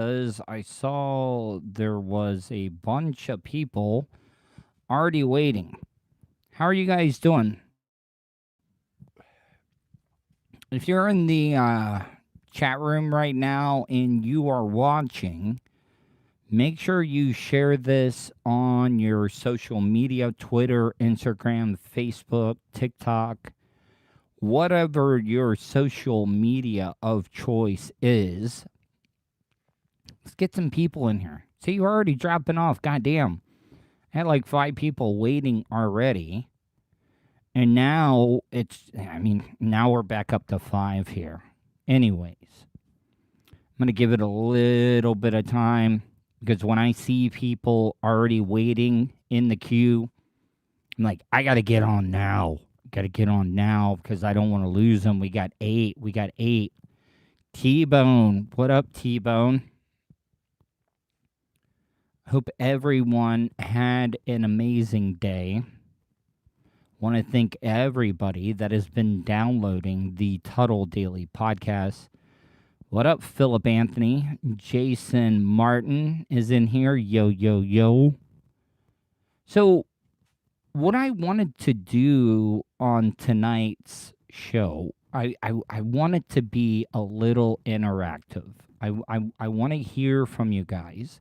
because I saw there was a bunch of people already waiting. How are you guys doing? If you're in the chat room right now and you are watching, make sure you share this on your social media: Twitter, Instagram, Facebook, TikTok, whatever your social media of choice is. Let's get some people in here. See, you're already dropping off. Goddamn. I had like 5 people waiting already. And now now we're back up to 5 here. Anyways, I'm going to give it a little bit of time because when I see people already waiting in the queue, I'm like, I got to get on now. Got to get on now because I don't want to lose them. We got 8. We got 8. T-Bone. What up, T-Bone? Hope everyone had an amazing day. Want to thank everybody that has been downloading the Tuddle Daily Podcast. What up, Philip Anthony? Jason Martin is in here. Yo, yo, yo. So, what I wanted to do on tonight's show, I want it to be a little interactive. I want to hear from you guys.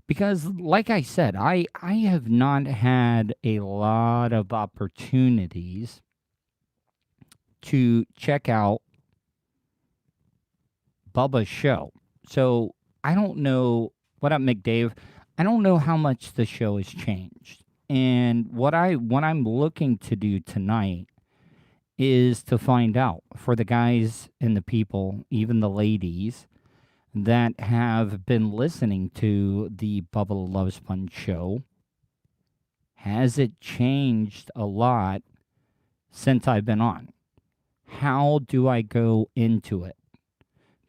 Because, like I said, I have not had a lot of opportunities to check out Bubba's show. So I don't know. What up, McDave? I don't know how much the show has changed. And what I'm looking to do tonight is to find out for the guys and the people, even the ladies, that have been listening to the Bubba Love Sponge show. Has it changed a lot since I've been on? How do I go into it?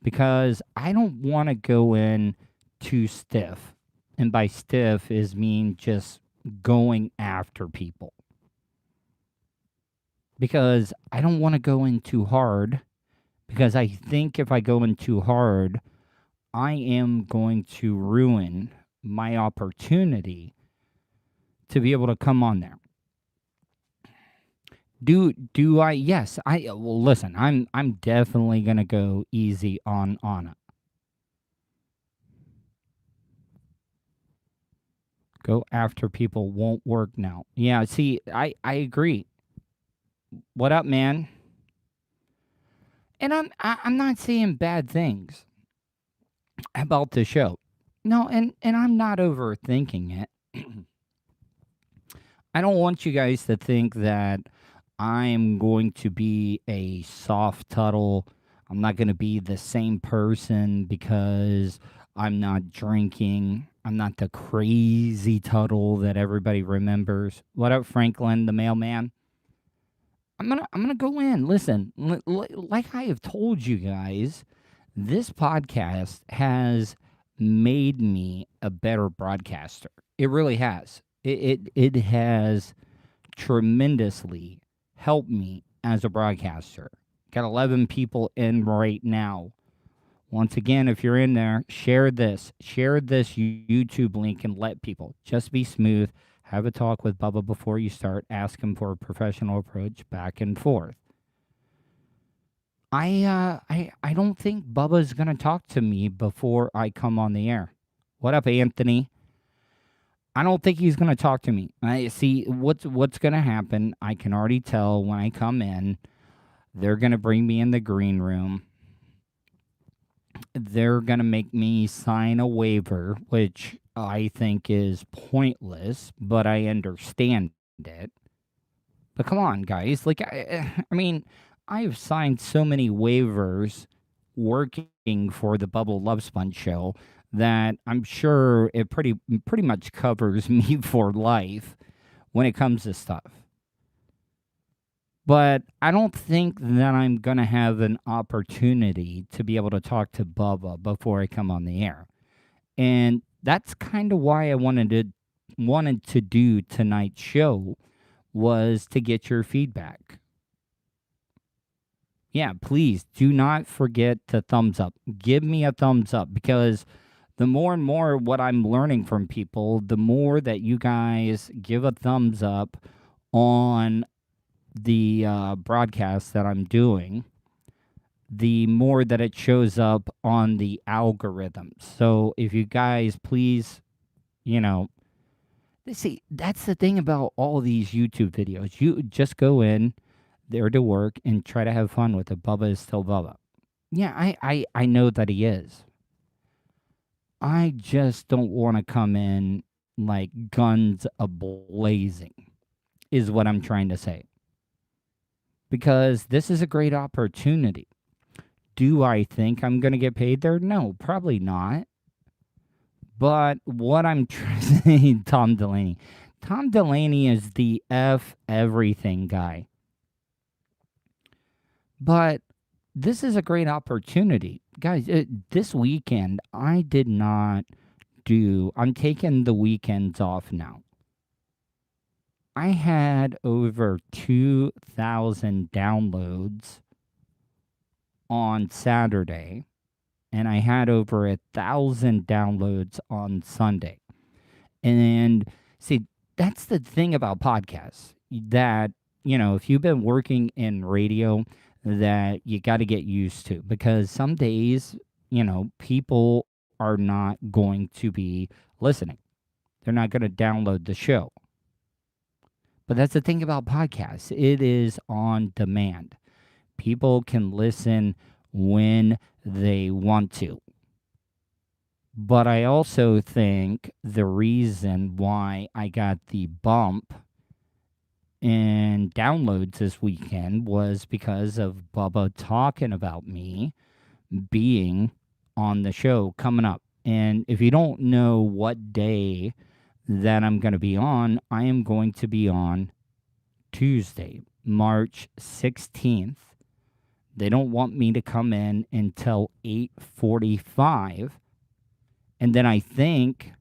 Because I don't want to go in too stiff. And by stiff is mean just going after people. Because I don't want to go in too hard. Because I think if I go in too hard, I am going to ruin my opportunity to be able to come on there. Do I? Yes, I. Well, listen, I'm definitely gonna go easy on it. Go after people won't work now. Yeah, see, I agree. What up, man? And I'm not saying bad things about the show. No, and I'm not overthinking it. I don't want you guys to think that I'm going to be a soft Tuddle. I'm not going to be the same person because I'm not drinking. I'm not the crazy Tuddle that everybody remembers. What up, Franklin, the mailman? I'm gonna go in. Listen, like I have told you guys, this podcast has made me a better broadcaster. It really has. It has tremendously helped me as a broadcaster. Got 11 people in right now. Once again, if you're in there, share this. Share this YouTube link and let people. Just be smooth. Have a talk with Bubba before you start. Ask him for a professional approach back and forth. I don't think Bubba's gonna talk to me before I come on the air. What up, Anthony? I don't think he's gonna talk to me. I see what's gonna happen. I can already tell when I come in. They're gonna bring me in the green room. They're gonna make me sign a waiver, which I think is pointless, but I understand it. But come on, guys. Like, I mean, I've signed so many waivers working for the Bubble Love Sponge show that I'm sure it pretty much covers me for life when it comes to stuff. But I don't think that I'm going to have an opportunity to be able to talk to Bubba before I come on the air. And that's kind of why I wanted to do tonight's show, was to get your feedback. Yeah, please do not forget to thumbs up. Give me a thumbs up because the more and more what I'm learning from people, the more that you guys give a thumbs up on the broadcast that I'm doing, the more that it shows up on the algorithms. So if you guys please, you know, see, that's the thing about all these YouTube videos. You just go in there to work and try to have fun with it. Bubba is still Bubba. Yeah, I know that he is. I just don't want to come in like guns a blazing, is what I'm trying to say. Because this is a great opportunity. Do I think I'm going to get paid there? No, probably not. But what I'm trying to say, Tom Delaney. Tom Delaney is the F everything guy. But this is a great opportunity. Guys, this weekend, I did not I'm taking the weekends off now. I had over 2,000 downloads on Saturday, and I had over 1,000 downloads on Sunday. And see, that's the thing about podcasts that, if you've been working in radio, that you got to get used to, because some days, people are not going to be listening. They're not going to download the show. But that's the thing about podcasts. It is on demand. People can listen when they want to. But I also think the reason why I got the bump in downloads this weekend was because of Bubba talking about me being on the show coming up. And if you don't know what day that I'm going to be on, I am going to be on Tuesday, March 16th. They don't want me to come in until 8:45. And then I think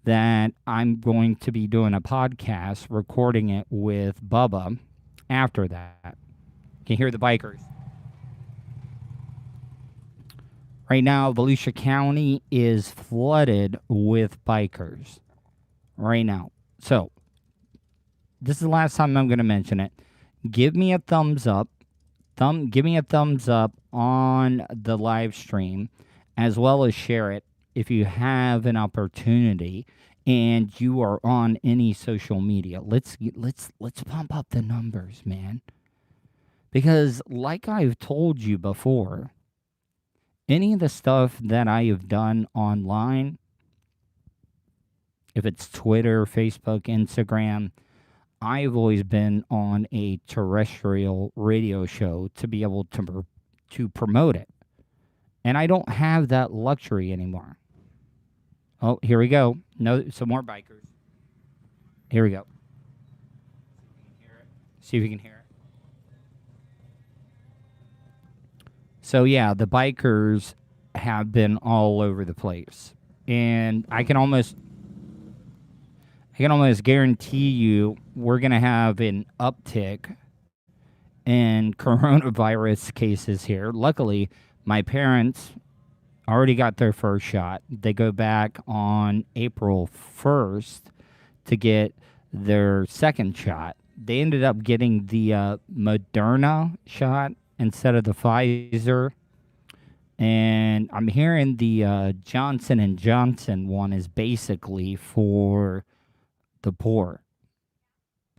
that I'm going to be doing a podcast, recording it with Bubba after that. You can hear the bikers. Right now, Volusia County is flooded with bikers. Right now. So, this is the last time I'm going to mention it. Give me a thumbs up. Give me a thumbs up on the live stream, as well as share it if you have an opportunity and you are on any social media. Let's pump up the numbers, man. Because like I've told you before, any of the stuff that I have done online, if it's Twitter, Facebook, Instagram, I've always been on a terrestrial radio show to be able to promote it. And I don't have that luxury anymore. Oh, here we go. No, some more bikers. Here we go. See if you can hear it. So yeah, the bikers have been all over the place. And I can almost guarantee you we're going to have an uptick in coronavirus cases here. Luckily, my parents already got their first shot. They go back on April 1st to get their second shot. They ended up getting the Moderna shot instead of the Pfizer. And I'm hearing the Johnson & Johnson one is basically for the poor,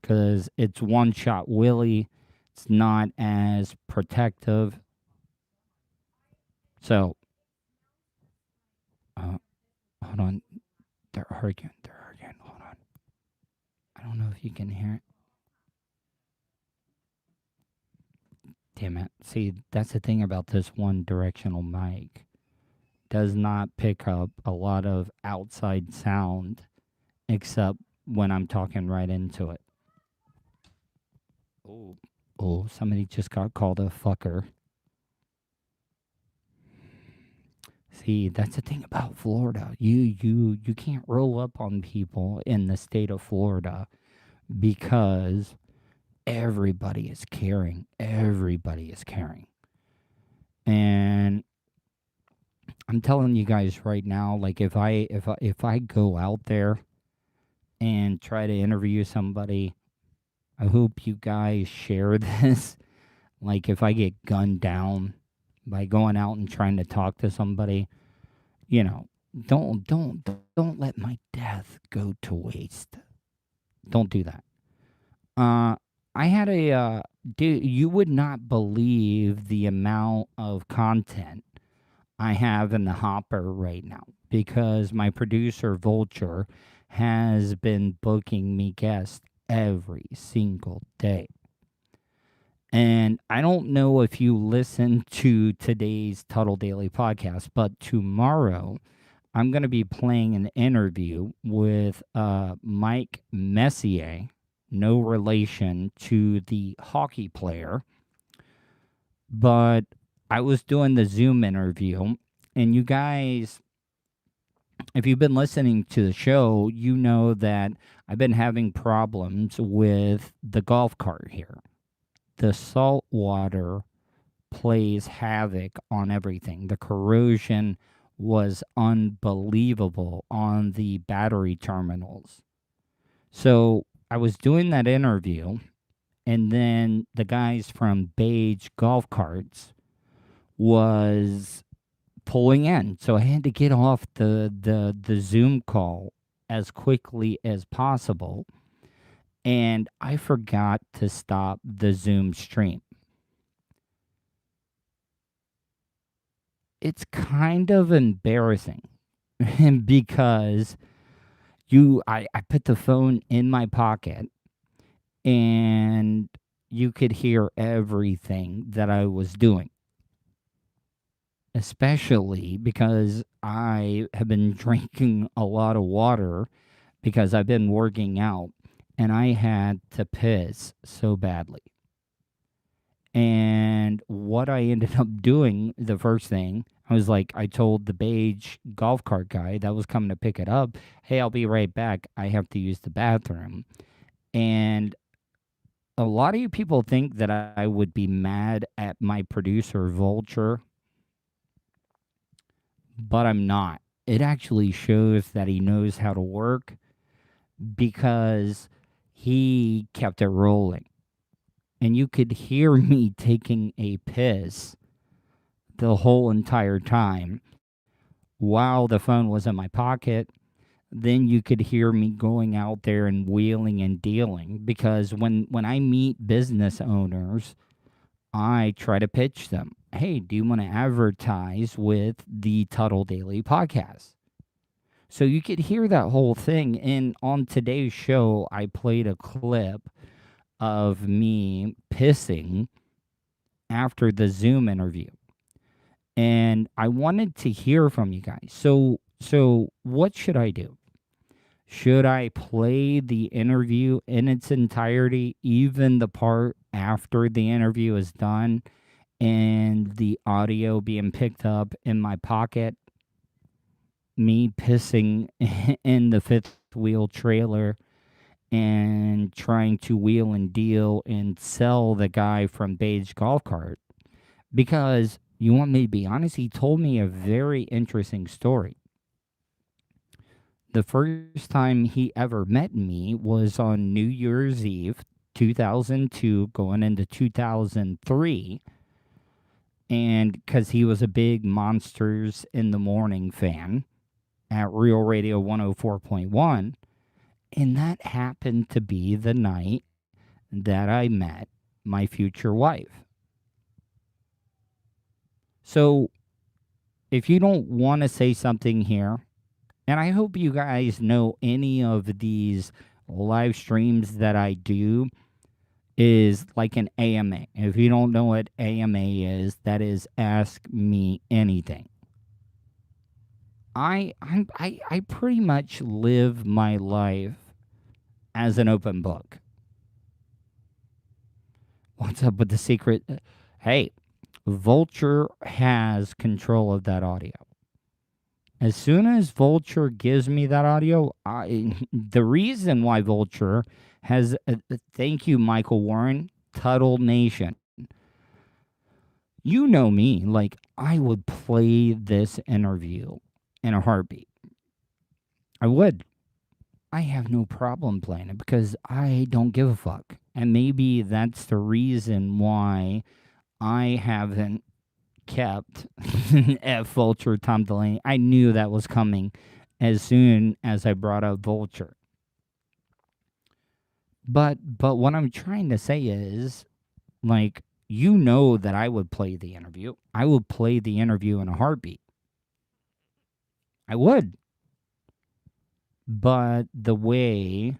because it's one shot Willie. It's not as protective. So, hold on. They're arguing. Hold on. I don't know if you can hear it. Damn it. See, that's the thing about this one directional mic. Does not pick up a lot of outside sound except when I'm talking right into it. Oh, somebody just got called a fucker. See, that's the thing about Florida. You can't roll up on people in the state of Florida because everybody is caring. Everybody is caring. And I'm telling you guys right now, like if I go out there and try to interview somebody, I hope you guys share this. Like if I get gunned down by going out and trying to talk to somebody, you know, don't let my death go to waste. Don't do that. Uh I had dude, you would not believe the amount of content I have in the hopper right now because my producer Vulture has been booking me guests every single day. And I don't know if you listen to today's Tuddle Daily podcast, but tomorrow I'm going to be playing an interview with Mike Messier, no relation to the hockey player. But I was doing the Zoom interview, and you guys, if you've been listening to the show, you know that I've been having problems with the golf cart here. The salt water plays havoc on everything. The corrosion was unbelievable on the battery terminals. So I was doing that interview, and then the guys from Beige Golf Carts was pulling in. So I had to get off the Zoom call as quickly as possible. And I forgot to stop the Zoom stream. It's kind of embarrassing because I put the phone in my pocket and you could hear everything that I was doing. Especially because I have been drinking a lot of water because I've been working out and I had to piss so badly. And what I ended up doing, the first thing, I was like, I told the beige golf cart guy that was coming to pick it up, hey, I'll be right back. I have to use the bathroom. And a lot of you people think that I would be mad at my producer, Vulture, but I'm not. It actually shows that he knows how to work because he kept it rolling. And you could hear me taking a piss the whole entire time while the phone was in my pocket. Then you could hear me going out there and wheeling and dealing because when I meet business owners, I try to pitch them. Hey, do you want to advertise with the Tuddle Daily podcast? So you could hear that whole thing. And on today's show, I played a clip of me pissing after the Zoom interview. And I wanted to hear from you guys. So what should I do? Should I play the interview in its entirety, even the part after the interview is done and the audio being picked up in my pocket? Me pissing in the fifth wheel trailer and trying to wheel and deal and sell the guy from Beige Golf Cart. Because you want me to be honest, he told me a very interesting story. The first time he ever met me was on New Year's Eve, 2002, going into 2003. And because he was a big Monsters in the Morning fan at Real Radio 104.1. And that happened to be the night that I met my future wife. So if you don't want to say something here, and I hope you guys know any of these live streams that I do is like an AMA. If you don't know what AMA is, that is Ask Me Anything. I pretty much live my life as an open book. What's up with the secret? Hey, Vulture has control of that audio. As soon as Vulture gives me that audio, the reason why Vulture has. Thank you, Michael Warren, Tuddle Nation. You know me, like I would play this interview in a heartbeat. I would. I have no problem playing it because I don't give a fuck. And maybe that's the reason why I haven't kept at Vulture Tom Delaney. I knew that was coming as soon as I brought up Vulture. But what I'm trying to say is, like, you know that I would play the interview. I would play the interview in a heartbeat. I would. But the way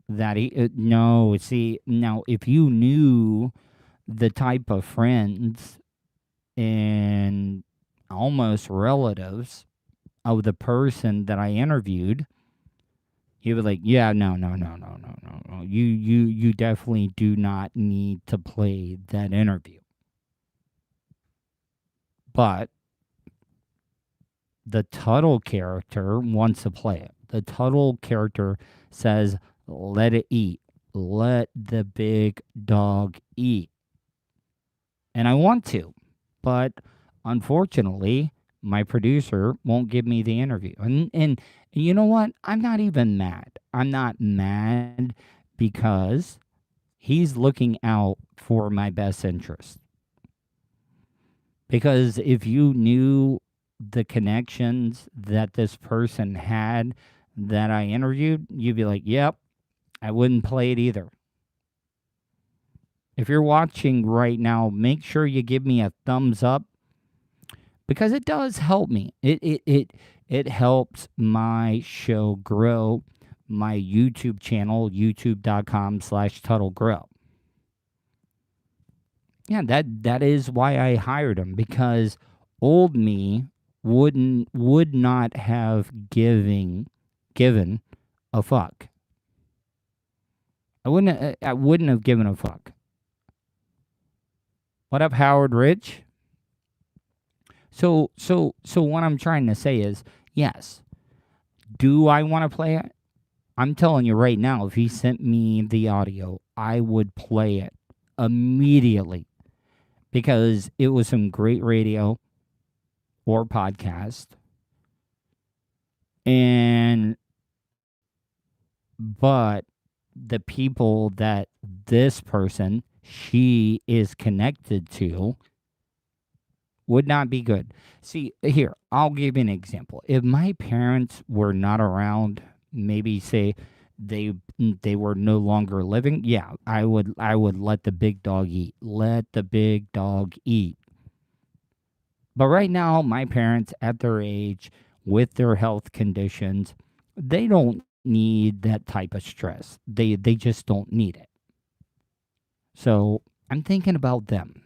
that no, see, now if you knew the type of friends and almost relatives of the person that I interviewed, he was like, yeah, no. You definitely do not need to play that interview. But the Tuddle character wants to play it. The Tuddle character says, let it eat. Let the big dog eat. And I want to. But unfortunately, my producer won't give me the interview. And you know what? I'm not even mad. I'm not mad because he's looking out for my best interest. Because if you knew the connections that this person had that I interviewed, you'd be like, yep, I wouldn't play it either. If you're watching right now, make sure you give me a thumbs up because it does help me. It helps my show grow, my YouTube channel, youtube.com/TuddleGrow. Yeah, that is why I hired him, because old me would not have given a fuck. I wouldn't have given a fuck. What up, Howard Rich? So what I'm trying to say is, yes. Do I want to play it? I'm telling you right now, if he sent me the audio, I would play it immediately because it was some great radio or podcast. But the people that this person, she is connected to, would not be good. See, here, I'll give you an example. If my parents were not around, maybe say they were no longer living, yeah, I would let the big dog eat. Let the big dog eat. But right now, my parents at their age, with their health conditions, they don't need that type of stress. They just don't need it. So I'm thinking about them.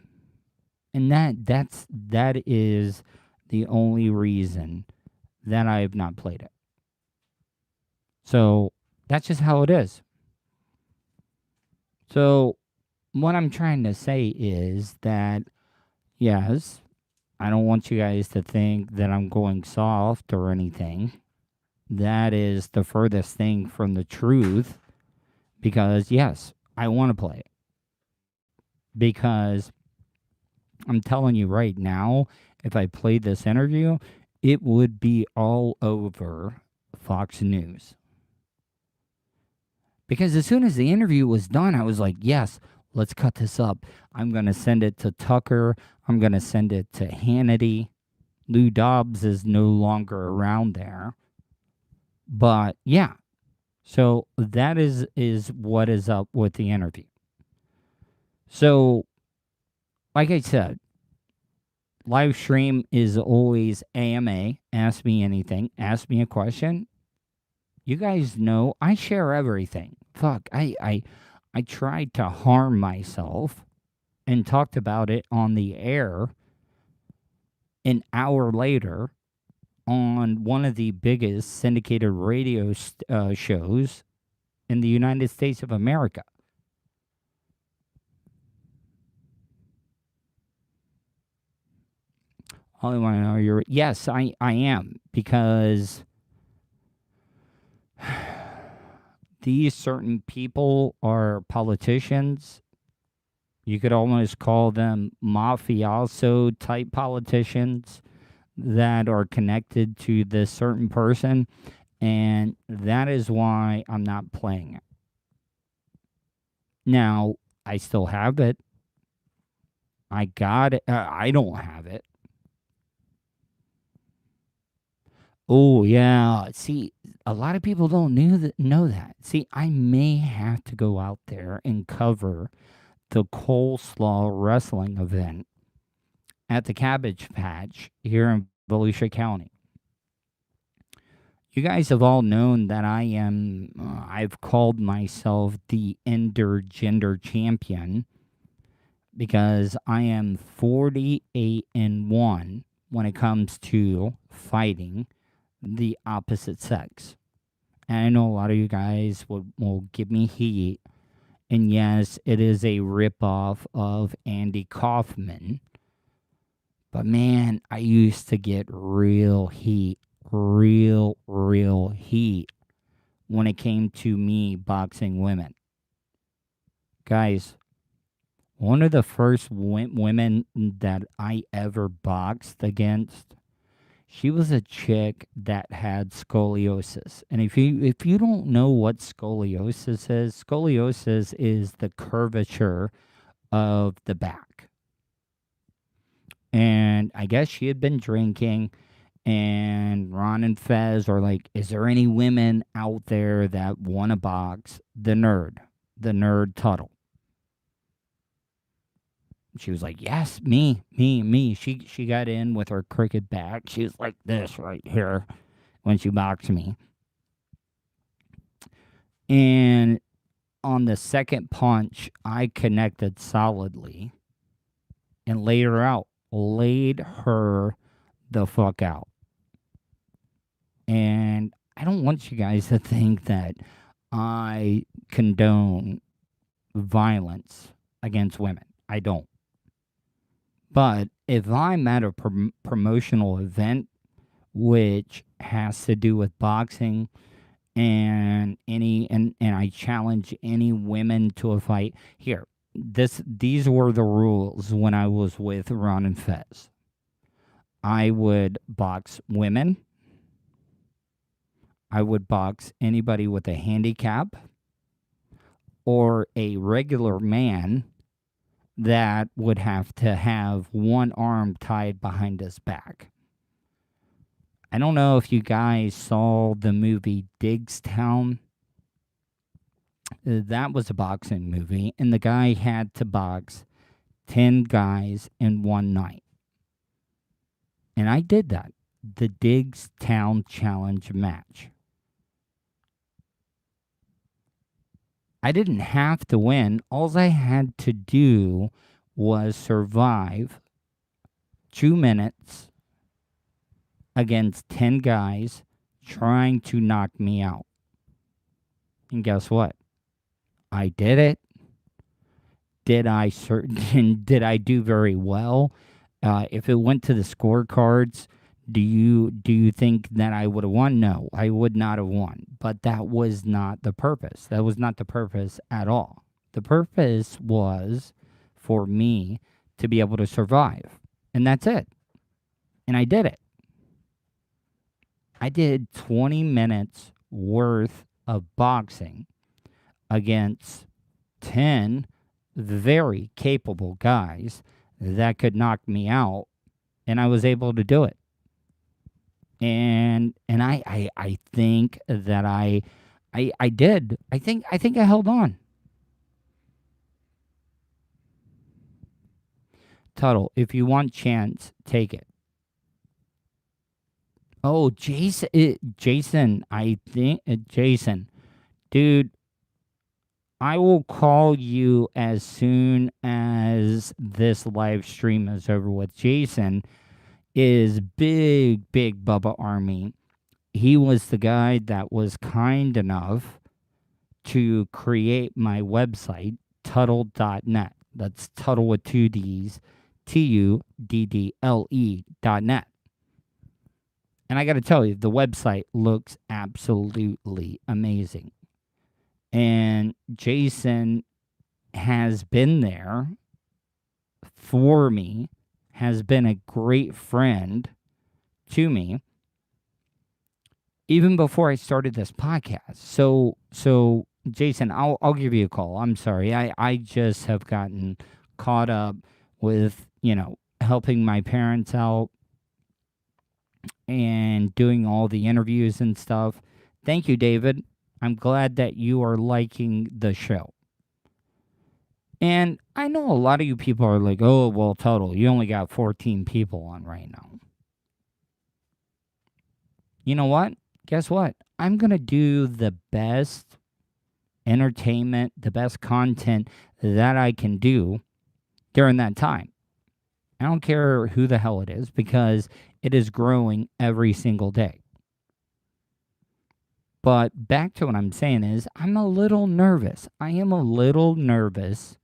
And that is the only reason that I have not played it. So that's just how it is. So what I'm trying to say is that, yes, I don't want you guys to think that I'm going soft or anything. That is the furthest thing from the truth, because, yes, I want to play it. Because I'm telling you right now, if I played this interview, it would be all over Fox News. Because as soon as the interview was done, I was like, yes, let's cut this up. I'm going to send it to Tucker. I'm going to send it to Hannity. Lou Dobbs is no longer around there. But yeah, so that is what is up with the interview. So, like I said, live stream is always AMA. Ask me anything. Ask me a question. You guys know I share everything. Fuck, I tried to harm myself and talked about it on the air an hour later on one of the biggest syndicated radio shows in the United States of America. All I want to know, you're... Yes, I am, because these certain people are politicians. You could almost call them mafioso type politicians that are connected to this certain person. And that is why I'm not playing it. Now, I still have it. I got it. I don't have it. Oh, yeah. See, a lot of people don't know that. See, I may have to go out there and cover the coleslaw wrestling event at the Cabbage Patch here in Volusia County. You guys have all known that I've called myself the intergender champion because I am 48-1 when it comes to fighting the opposite sex. And I know a lot of you guys will give me heat. And yes, it is a ripoff of Andy Kaufman. But man, I used to get real heat, real heat when it came to me boxing women. Guys, one of the first women that I ever boxed against, she was a chick that had scoliosis. And if you don't know what scoliosis is the curvature of the back. And I guess she had been drinking, and Ron and Fez are like, is there any women out there that want to box the nerd Tuddle? She was like, yes, me. She got in with her crooked back. She was like this right here when she boxed me. And on the second punch, I connected solidly and laid her out. Laid her the fuck out. And I don't want you guys to think that I condone violence against women. I don't. But if I'm at a promotional event which has to do with boxing and I challenge any women to a fight, these were the rules when I was with Ron and Fez. I would box women. I would box anybody with a handicap or a regular man that would have to have one arm tied behind his back. I don't know if you guys saw the movie Diggstown. That was a boxing movie, and the guy had to box 10 guys in one night. And I did that. The Diggstown Challenge match. I didn't have to win. All I had to do was survive 2 minutes against 10 guys trying to knock me out. And guess what? I did it. Did I do very well? If it went to the scorecards, do you think that I would have won? No, I would not have won. But that was not the purpose. That was not the purpose at all. The purpose was for me to be able to survive. And that's it. And I did it. I did 20 minutes worth of boxing against 10 very capable guys that could knock me out, and I was able to do it. And I think that I did. I think I held on. Tuddle, if you want chance, take it. Oh, Jason, I think Jason, dude, I will call you as soon as this live stream is over with. Jason is big Bubba Army. He was the guy that was kind enough to create my website, Tuddle.net. That's Tuddle with 2 D's, TUDDLE.net. And I got to tell you, the website looks absolutely amazing. And Jason has been there for me, has been a great friend to me even before I started this podcast. So Jason, I'll give you a call. I'm sorry. I just have gotten caught up with, helping my parents out and doing all the interviews and stuff. Thank you, David. I'm glad that you are liking the show. And I know a lot of you people are like, oh, well, Tuddle, you only got 14 people on right now. You know what? Guess what? I'm going to do the best entertainment, the best content that I can do during that time. I don't care who the hell it is because it is growing every single day. But back to what I'm saying is I'm a little nervous. I am a little nervous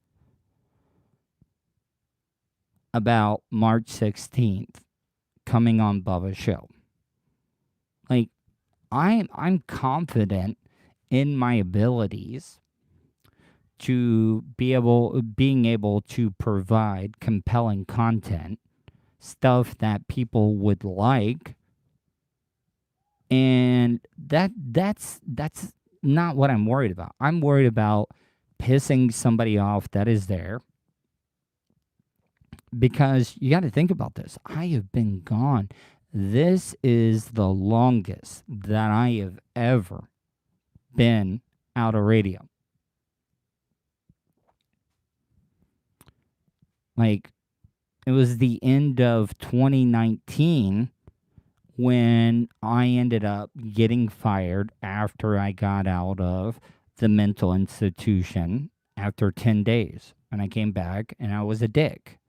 about March 16th coming on Bubba's show. Like, I'm confident in my abilities to being able to provide compelling content, stuff that people would like, and that's not what I'm worried about. I'm worried about pissing somebody off that is there. Because you got to think about this. I have been gone. This is the longest that I have ever been out of radio. Like, it was the end of 2019 when I ended up getting fired after I got out of the mental institution after 10 days. And I came back and I was a dick.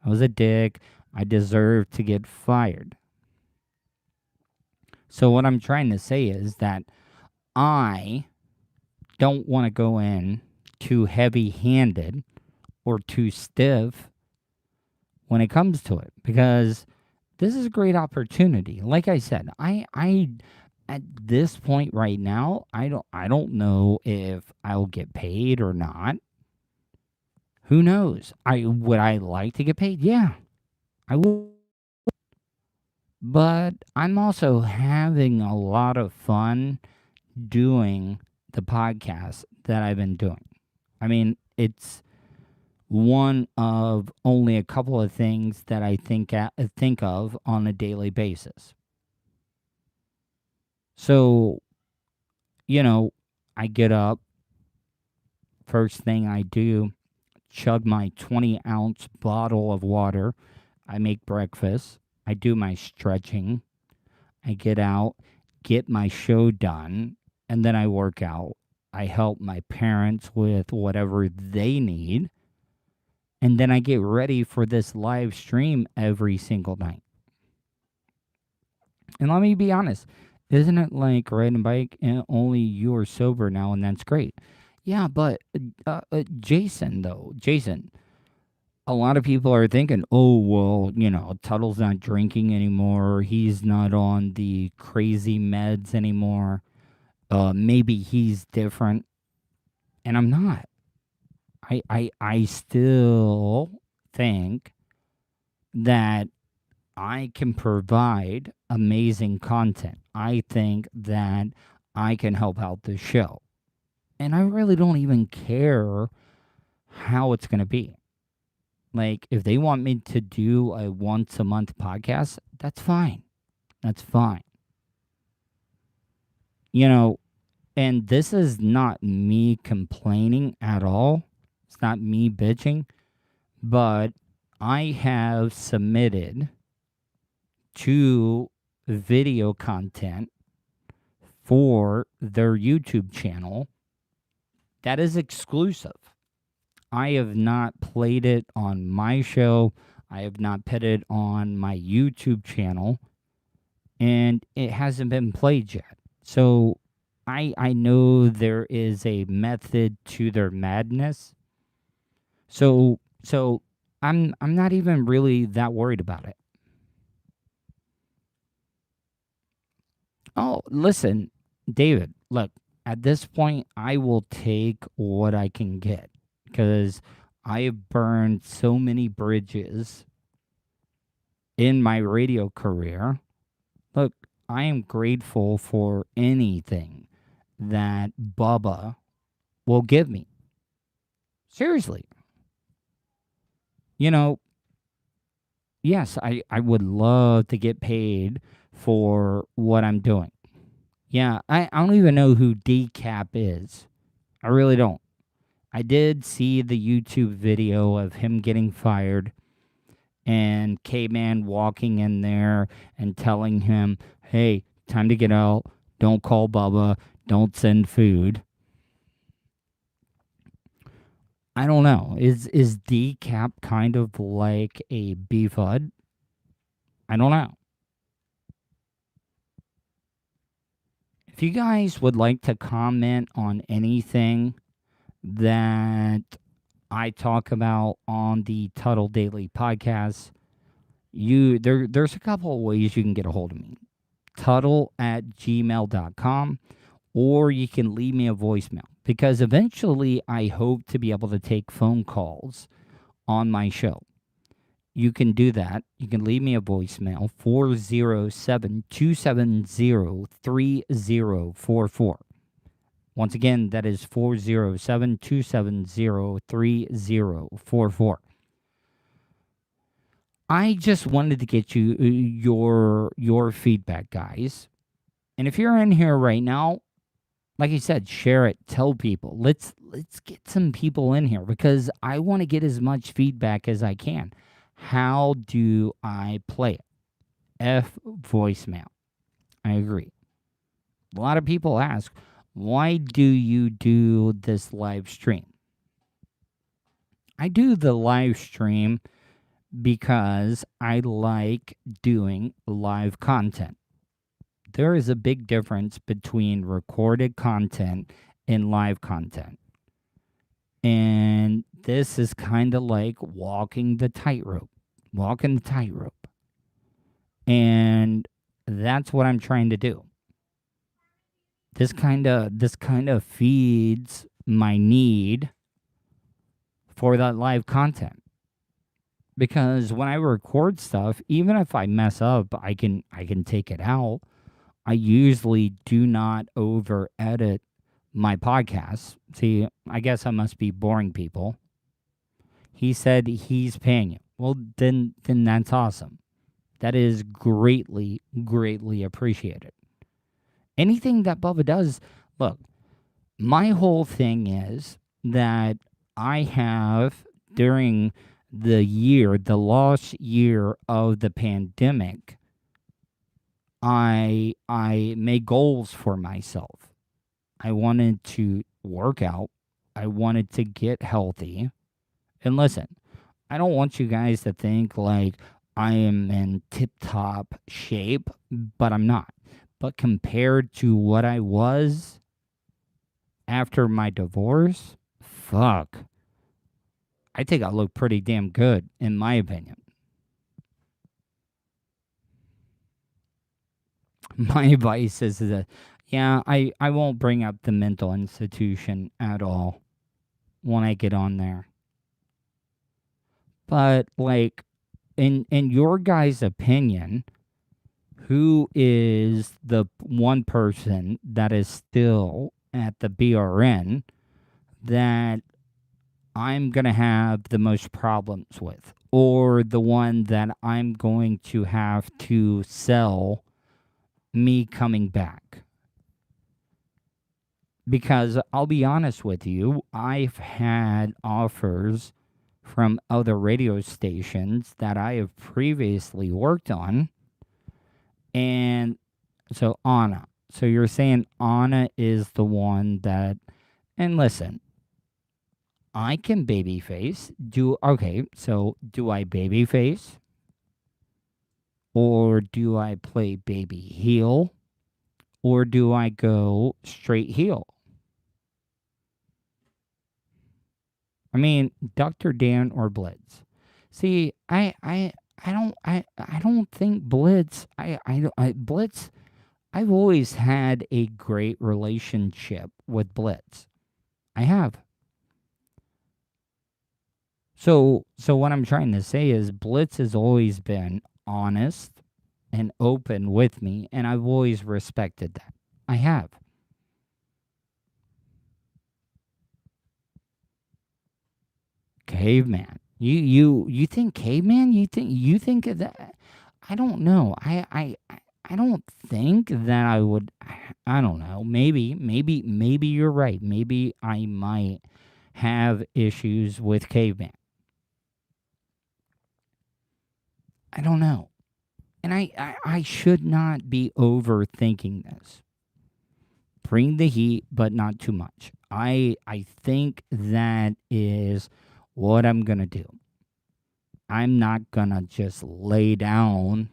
I was a dick. I deserved to get fired. So what I'm trying to say is that I don't want to go in too heavy-handed or too stiff when it comes to it, because this is a great opportunity. Like I said, I at this point right now, I don't know if I'll get paid or not. Who knows? Would I like to get paid? Yeah, I would. But I'm also having a lot of fun doing the podcast that I've been doing. I mean, it's one of only a couple of things that I think of on a daily basis. So, I get up, first thing I do, chug my 20-ounce bottle of water. I make breakfast. I do my stretching. I get out, get my show done, and then I work out. I help my parents with whatever they need. And then I get ready for this live stream every single night. And let me be honest, isn't it like riding a bike and only you are sober now and that's great? Yeah, but Jason, a lot of people are thinking, oh, well, Tuddle's not drinking anymore. He's not on the crazy meds anymore. Maybe he's different. And I'm not. I still think that I can provide amazing content. I think that I can help out the show. And I really don't even care how it's going to be. Like, if they want me to do a once a month podcast, that's fine. That's fine. And this is not me complaining at all. It's not me bitching. But I have submitted 2 video content for their YouTube channel that is exclusive. I have not played it on my show. I have not put it on my YouTube channel. And it hasn't been played yet. So I know there is a method to their madness. So I'm not even really that worried about it. Oh, listen, David, look, At this point, I will take what I can get because I have burned so many bridges in my radio career. Look, I am grateful for anything that Bubba will give me. Seriously. You know, yes, I would love to get paid for what I'm doing. Yeah, I don't even know who Decap is. I really don't. I did see the YouTube video of him getting fired and K-Man walking in there and telling him, hey, time to get out. Don't call Bubba. Don't send food. I don't know. Is Decap kind of like a B-Fud? I don't know. If you guys would like to comment on anything that I talk about on the Tuddle Daily podcast, there's a couple of ways you can get a hold of me. Tuddle@gmail.com, or you can leave me a voicemail because eventually I hope to be able to take phone calls on my show. You can do that. You can leave me a voicemail, 407-270-3044. Once again, that is 407-270-3044. I just wanted to get you your feedback, guys. And if you're in here right now, like I said, share it, tell people. Let's get some people in here because I want to get as much feedback as I can. How do I play it? F voicemail. I agree. A lot of people ask, why do you do this live stream? I do the live stream because I like doing live content. There is a big difference between recorded content and live content. And this is kind of like walking the tightrope. And that's what I'm trying to do. This kind of feeds my need for that live content. Because when I record stuff, even if I mess up, I can take it out. I usually do not over edit my podcasts. See, I guess I must be boring people. He said he's paying you. Well, then that's awesome. That is greatly appreciated. Anything that Bubba does, look, my whole thing is that I have during the last year of the pandemic, I made goals for myself. I wanted to work out. I wanted to get healthy. And listen, I don't want you guys to think like I am in tip-top shape, but I'm not. But compared to what I was after my divorce, fuck. I think I look pretty damn good, in my opinion. My advice is that, yeah, I won't bring up the mental institution at all when I get on there. But, like, in your guys' opinion, who is the one person that is still at the BRN that I'm going to have the most problems with? Or the one that I'm going to have to sell me coming back? Because I'll be honest with you, I've had offers from other radio stations that I have previously worked on. And so Anna. So you're saying Anna is the one that, and listen, I can babyface. So do I babyface? Or do I play baby heel? Or do I go straight heel? I mean, Dr. Dan or Blitz. See, I don't think Blitz. Blitz. I've always had a great relationship with Blitz. I have. So what I'm trying to say is Blitz has always been honest and open with me, and I've always respected that. I have. Caveman. You think caveman? You think of that? I don't know. I don't think that I would. I don't know. Maybe you're right. Maybe I might have issues with caveman. I don't know. And I should not be overthinking this. Bring the heat, but not too much. I think that is what I'm gonna do. I'm not gonna just lay down.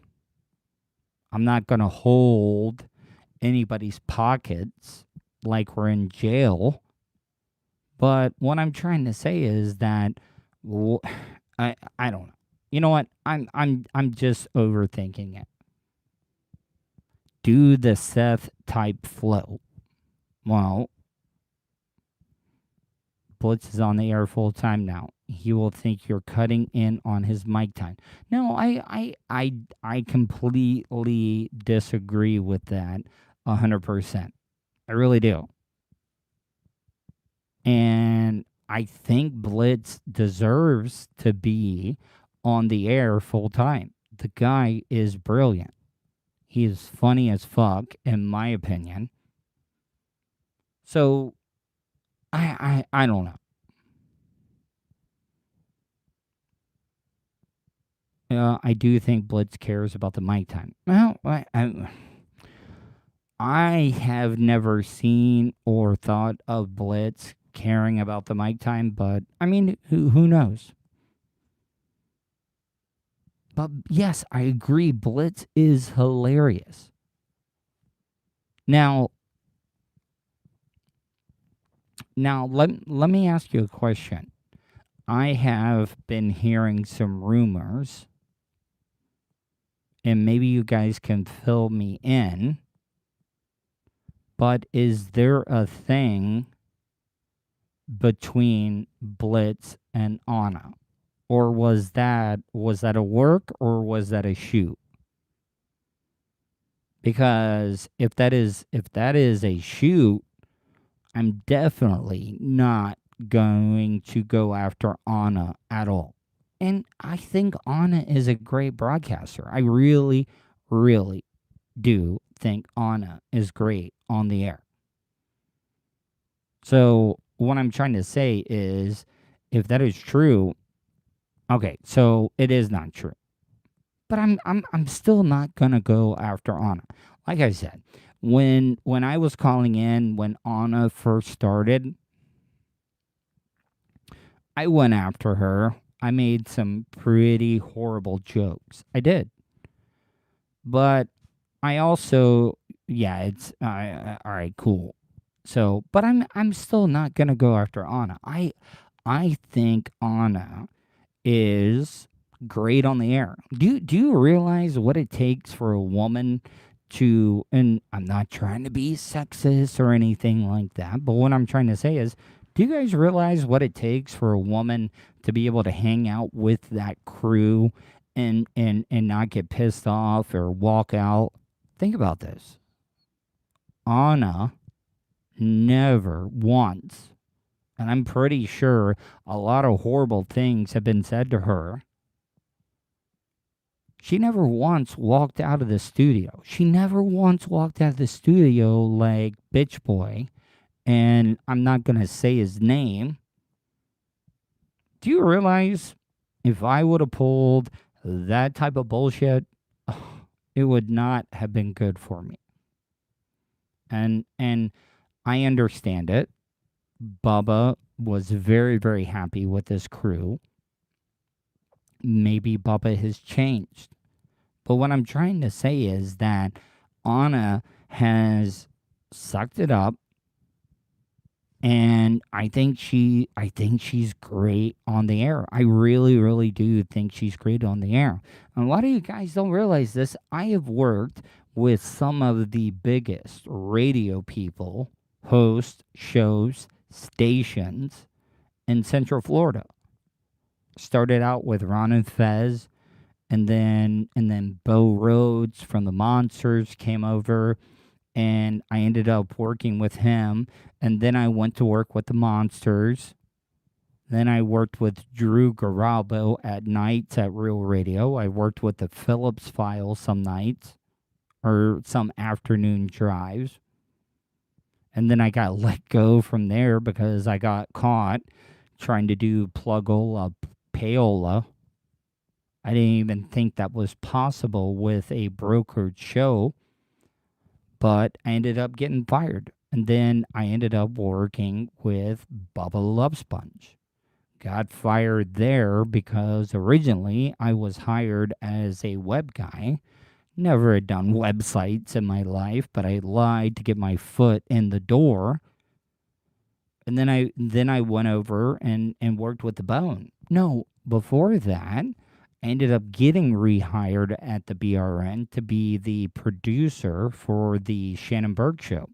I'm not gonna hold anybody's pockets like we're in jail. But what I'm trying to say is that I don't know. You know what? I'm just overthinking it. Do the Seth type flow. Well, Blitz is on the air full time now. He will think you're cutting in on his mic time. No, I completely disagree with that 100%. I really do. And I think Blitz deserves to be on the air full time. The guy is brilliant. He is funny as fuck, in my opinion. So I don't know. I do think Blitz cares about the mic time. Well, I have never seen or thought of Blitz caring about the mic time, but I mean, who knows? But yes, I agree. Blitz is hilarious. Now, let me ask you a question. I have been hearing some rumors, and maybe you guys can fill me in. But is there a thing between Blitz and Anna? Or was that a work or was that a shoot? Because if that is a shoot, I'm definitely not going to go after Anna at all. And I think Anna is a great broadcaster. I really, really do think Anna is great on the air. So what I'm trying to say is, if that is true, okay, so it is not true. But I'm still not gonna go after Anna. Like I said, when I was calling in when Anna first started, I went after her. I made some pretty horrible jokes. I did. But I also, yeah, it's all right, cool. So, but I'm still not gonna go after Anna. I think Anna is great on the air. Do you realize what it takes for a woman to, and I'm not trying to be sexist or anything like that, but what I'm trying to say is, do you guys realize what it takes for a woman to be able to hang out with that crew and not get pissed off or walk out? Think about this. Anna never once, and I'm pretty sure a lot of horrible things have been said to her. She never once walked out of the studio. She never once walked out of the studio like Bitch Boy, and I'm not going to say his name. Do you realize if I would have pulled that type of bullshit, it would not have been good for me. And I understand it. Bubba was very, very happy with this crew. Maybe Bubba has changed. But what I'm trying to say is that Anna has sucked it up, and I think she's great on the air. I really, really do think she's great on the air. And a lot of you guys don't realize this. I have worked with some of the biggest radio people, hosts, shows, stations in Central Florida. Started out with Ron and Fez, and then Bo Rhodes from the Monsters came over, and I ended up working with him. And then I went to work with the Monsters. Then I worked with Drew Garabo at nights at Real Radio. I worked with the Phillips File some nights or some afternoon drives. And then I got let go from there because I got caught trying to do Plugola Payola. I didn't even think that was possible with a brokered show, but I ended up getting fired. And then I ended up working with Bubba Love Sponge. Got fired there because originally I was hired as a web guy. Never had done websites in my life, but I lied to get my foot in the door. And then I went over and worked with the Bone. No, before that, I ended up getting rehired at the BRN to be the producer for the Shannon Burke show.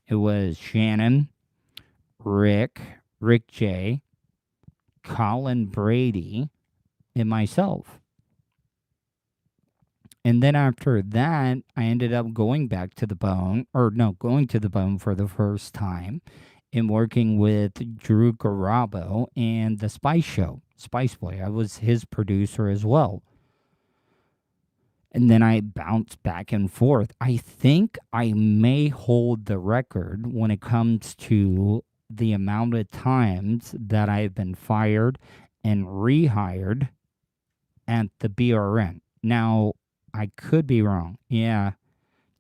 It was Shannon, Rick J, Colin Brady, and myself. And then after that, I ended up going to the Bone for the first time and working with Drew Garabo and the Spice Show, Spice Boy. I was his producer as well. And then I bounced back and forth. I think I may hold the record when it comes to the amount of times that I've been fired and rehired at the BRN. Now, I could be wrong. Yeah.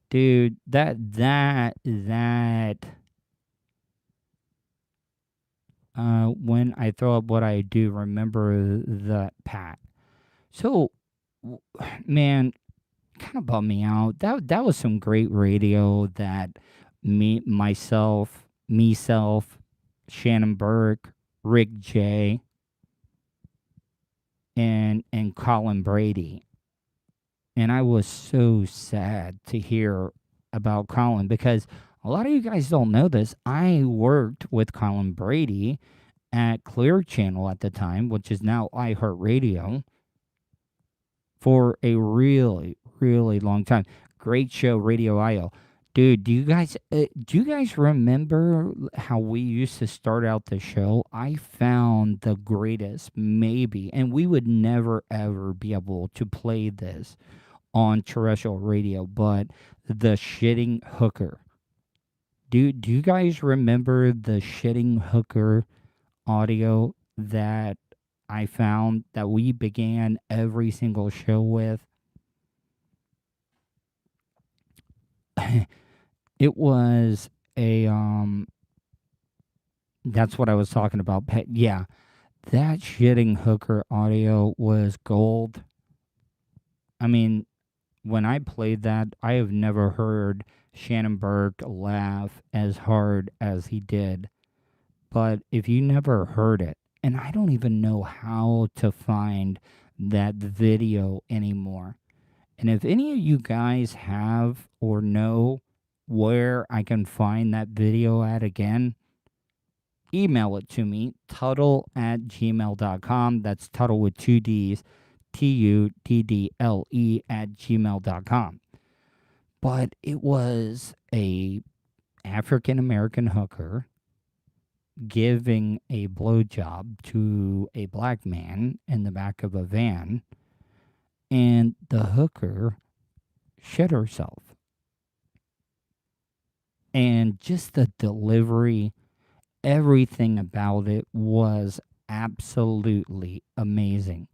Dude, when I throw up what I do, remember that, Pat. So, man, kind of bummed me out. That was some great radio that myself, Shannon Burke, Rick J, and Colin Brady. And I was so sad to hear about Colin because a lot of you guys don't know this. I worked with Colin Brady at Clear Channel at the time, which is now iHeartRadio, for a really, really long time. Great show, Radio IO. Dude, do you guys remember how we used to start out the show? I found the greatest, maybe, and we would never ever be able to play this on terrestrial radio, but the shitting hooker. Do you guys remember the shitting hooker audio that I found that we began every single show with? It was a that's what I was talking about. Yeah, that shitting hooker audio was gold. I mean, when I played that, I have never heard Shannon Burke laugh as hard as he did. But if you never heard it, and I don't even know how to find that video anymore. And if any of you guys have or know where I can find that video at again, email it to me, tuddle@gmail.com. That's Tuddle with two D's, TUDDLE@gmail.com. But it was a African American hooker giving a blowjob to a black man in the back of a van, and the hooker shit herself. And just the delivery, everything about it was absolutely amazing.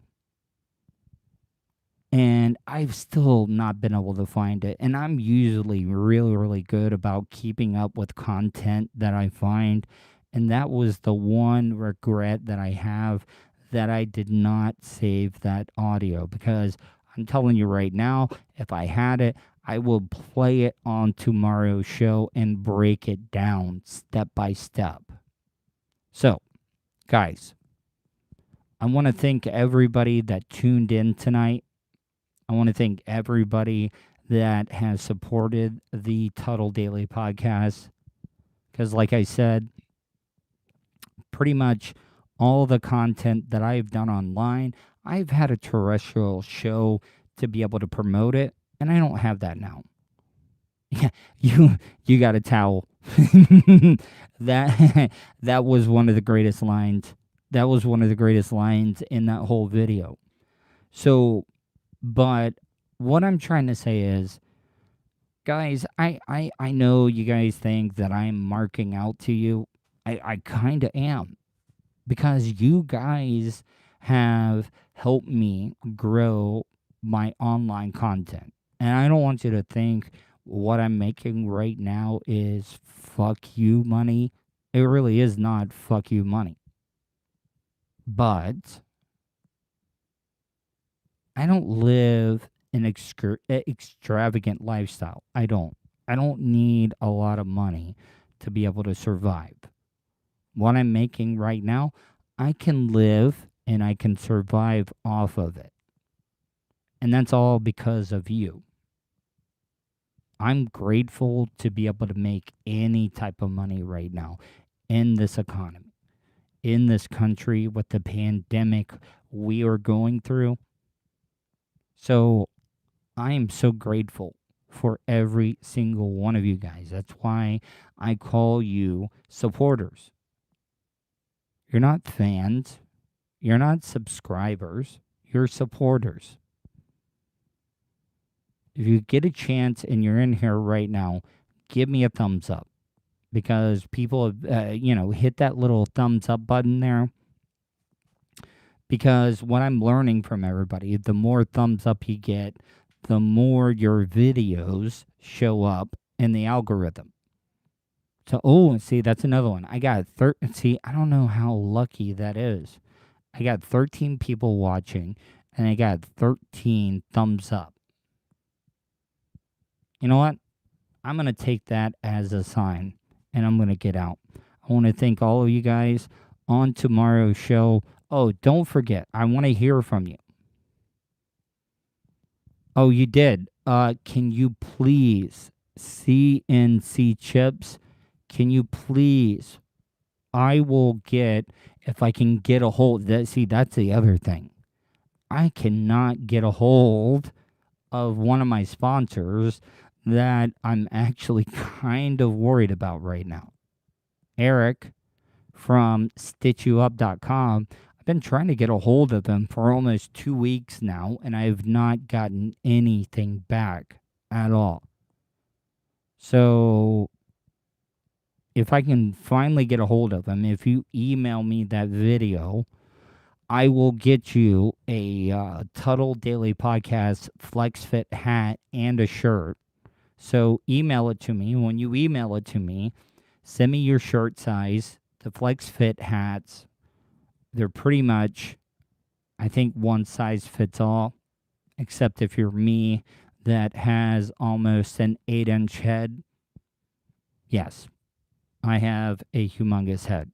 And I've still not been able to find it. And I'm usually really, really good about keeping up with content that I find. And that was the one regret that I have, that I did not save that audio. Because I'm telling you right now, if I had it, I will play it on tomorrow's show and break it down step by step. So, guys, I want to thank everybody that tuned in tonight. I want to thank everybody that has supported the Tuddle Daily podcast. Because, like I said, pretty much all the content that I've done online, I've had a terrestrial show to be able to promote it, and I don't have that now. Yeah, you got a towel. that that was one of the greatest lines. That was one of the greatest lines in that whole video. So, but what I'm trying to say is, guys, I know you guys think that I'm marking out to you. I kind of am, because you guys have helped me grow my online content. And I don't want you to think what I'm making right now is fuck you money. It really is not fuck you money. But I don't live an extravagant lifestyle. I don't. I don't need a lot of money to be able to survive. What I'm making right now, I can live and I can survive off of it. And that's all because of you. I'm grateful to be able to make any type of money right now in this economy, in this country with the pandemic we are going through. So I am so grateful for every single one of you guys. That's why I call you supporters. You're not fans. You're not subscribers. You're supporters. If you get a chance and you're in here right now, give me a thumbs up, because people have, hit that little thumbs up button there. Because what I'm learning from everybody, the more thumbs up you get, the more your videos show up in the algorithm. So, see, that's another one. I got see, I don't know how lucky that is. I got 13 people watching, and I got 13 thumbs up. You know what? I'm going to take that as a sign, and I'm going to get out. I want to thank all of you guys on tomorrow's show. Oh, don't forget, I want to hear from you. Oh, you did. Can you please, CNC Chips, can you please, I will get, if I can get a hold, see, that's the other thing. I cannot get a hold of one of my sponsors that I'm actually kind of worried about right now. Eric from StitchYouUp.com. I've been trying to get a hold of him for almost 2 weeks now, and I have not gotten anything back at all. So if I can finally get a hold of him, if you email me that video, I will get you a Tuddle Daily Podcast Flex Fit hat and a shirt. So email it to me. When you email it to me, send me your shirt size. The Flex Fit hats, they're pretty much, I think, one size fits all, except if you're me that has almost an 8-inch head. Yes, I have a humongous head.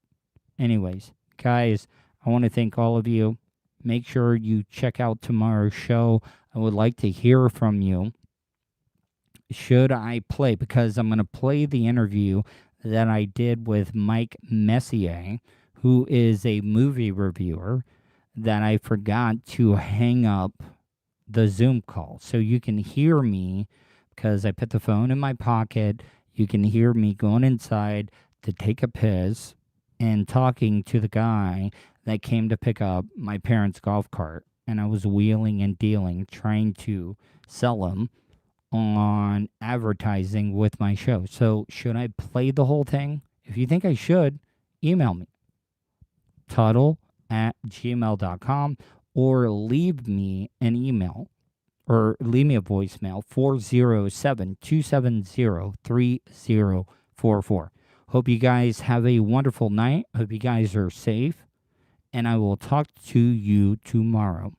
Anyways, guys, I want to thank all of you. Make sure you check out tomorrow's show. I would like to hear from you. Should I play? Because I'm going to play the interview that I did with Mike Messier, who is a movie reviewer, that I forgot to hang up the Zoom call. So you can hear me, because I put the phone in my pocket. You can hear me going inside to take a piss and talking to the guy that came to pick up my parents' golf cart. And I was wheeling and dealing, trying to sell him on advertising with my show. So should I play the whole thing? If you think I should, email me, Tuddle@gmail.com, or leave me an email, or leave me a voicemail, 407-270-3044. Hope you guys have a wonderful night. Hope you guys are safe, and I will talk to you tomorrow.